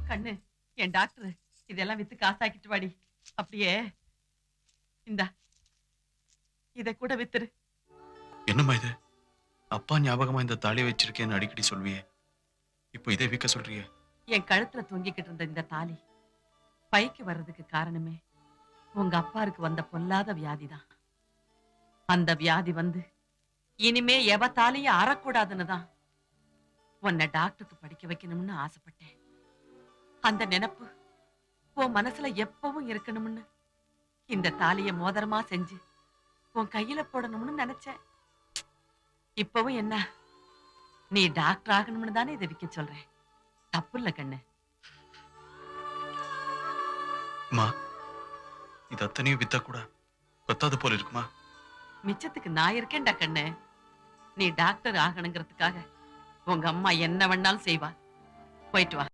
கண்ணு, என் டாக்டர் இதெல்லாம் வித்து காசாக்கிட்டு வாடி. அப்படியே இந்தா இத கூட வித்துரு. என்னம்மா இது? அப்பா ஞாபகமா இந்த தாலி வச்சிருக்கேன்னு அடிக்கடி சொல்வியே, இப்போ இதை விற்க சொல்றியே? என் கழுத்துல தொங்கிக்கிட்டு இருந்த இந்த தாலி பைக்கு வர்றதுக்கு காரணமே உங்க அப்பாருக்கு வந்த பொல்லாத வியாதிதான். அந்த வியாதி வந்து இனிமே எவத்தாலையும் அறக்கூடாதுன்னு தான் உன்னை டாக்டருக்கு படிக்க வைக்கணும்னு ஆசைப்பட்டேன். அந்த நினைப்பு உன் மனசுல எப்பவும் இருக்கணும்னு இந்த தாலிய மோதிரமா செஞ்சு உன் கையில போடணும்னு நினைச்சேன். இப்பவும் என்ன, நீ டாக்டர் ஆகணும்னு தானே இதை விற்க சொல்றேன். தப்பு இல்ல கண்ணு. அம்மா, இது அத்தனையும் வித்தா கூட பத்தாது போல இருக்குமா? மிச்சத்துக்கு நான் இருக்கேன்டா கண்ணு. நீ டாக்டர் ஆகணுங்கிறதுக்காக உங்க அம்மா என்ன வேணாலும் செய்வா. போயிட்டு வா.